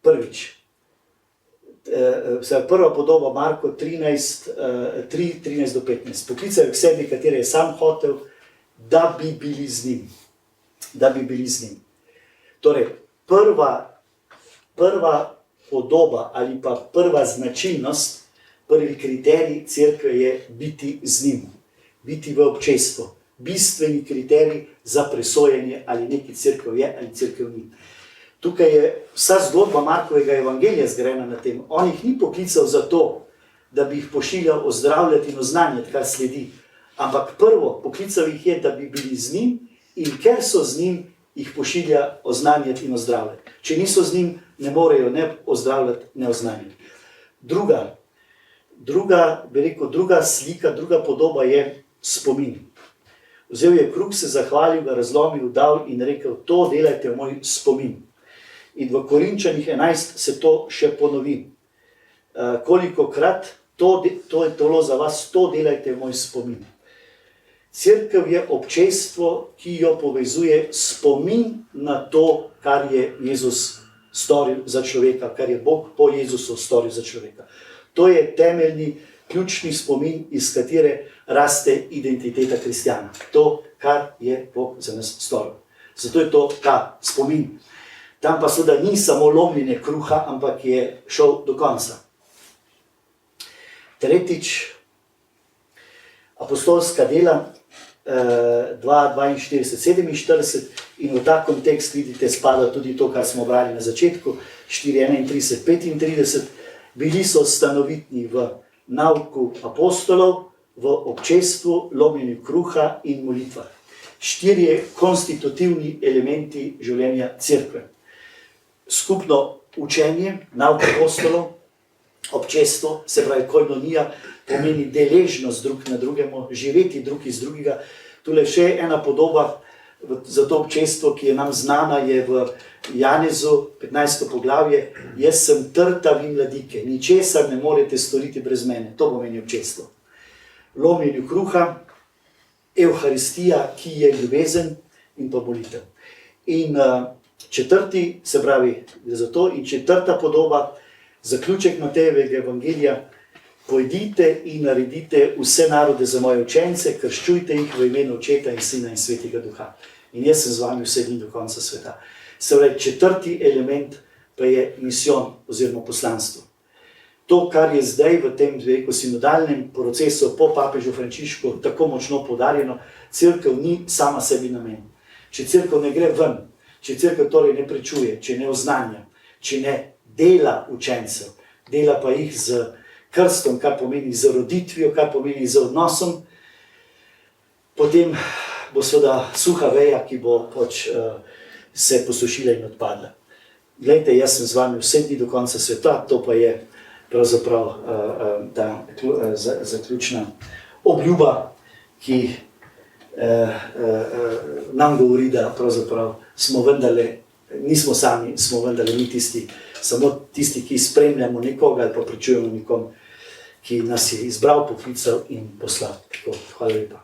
Prvič, prva podoba Marko 13:13-15. Poklicajo k sebi, katere je sam hotel, da bi bili z njim. Torej, prva podoba ali pa prva značilnost, prvi kriterij cerkve je biti z njim, biti v občestvu. Bistveni kriterij za presojanje, ali neki cerkev je ali cerkev ni. Tukaj je vsa zgodba Markovega evangelija zgrajena na tem. On jih ni poklical zato, da bi jih pošiljal ozdravljati in oznanjati, kar sledi. Ampak prvo, poklical jih je, da bi bili z njim, in ker so z njim, jih pošilja oznanjati in ozdravljati. Če niso z njim, ne morejo ne ozdravljati, ne oznanjati. Druga slika, druga podoba je spomin. Vzel je kruh, se zahvalil, ga razlomil, dal in rekel, to delajte v moj spomin. In v Korinčanih 11 se to še ponovi. Kolikokrat, to je tolo za vas, to delajte v moj spomin. Cerkev je občestvo, ki jo povezuje spomin na to, kar je Jezus storil za človeka, kar je Bog po Jezusu storil za človeka. To je temeljni, ključni spomin, iz katere raste identiteta kristjana. To, kar je Bog za nas storil. Zato je to ta spomin. Tam pa seveda ni samo lomljenje kruha, ampak je šel do konca. Tretjič, apostolska dela 2:42-47 in v ta kontekst vidite spada tudi to, kar smo brali na začetku, 4:31-35. Bili so stanovitni v nauku apostolov, v občestvu, lomljenju kruha in molitvah. 4 konstitutivni elementi življenja cerkve. Skupno učenje, nauk apostolov, občestvo, se pravi koinonija, pomeni deležnost drug na drugemu, živeti drug iz drugega. Tule še ena podoba za to občestvo, ki je nam znana, je v Janezu 15. poglavje, jaz sem trta vi mladike, ničesar ne morete storiti brez mene. To pomeni občestvo. Lomljenju kruha, evharistija, ki je ljubezen, in pa molitev. In četrti, se pravi, za to, in četrta podoba, zaključek Matejevega evangelija, pojdite in naredite vse narode za moje učence, krščujte jih v imenu Očeta in Sina in Svetega Duha. In jaz sem z vami vse dni do konca sveta. Se pravi, četrti element pa je misijon oziroma poslanstvo. To, kar je zdaj v tem sinodalnem procesu po papežu Frančišku tako močno poudarjeno, cerkev ni sama sebi namen. Če cerkev ne gre ven, če cerkev torej ne prečuje, če ne oznanja, če ne dela učencev, dela pa jih z krstom, kar pomeni z roditvijo, kar pomeni z odnosom, potem bo seveda suha veja, ki bo se posušila in odpadla. Glejte, jaz sem z vami vse dni do konca sveta, to pa je pravzaprav ta zaključna obljuba, ki nam govori, da pravzaprav smo vendarle, nismo sami, smo vendarle mi tisti, samo tisti, ki spremljamo nekoga ali pa pričujemo nekom, ki nas je izbral, poklical in poslal. Tako, hvala lepa.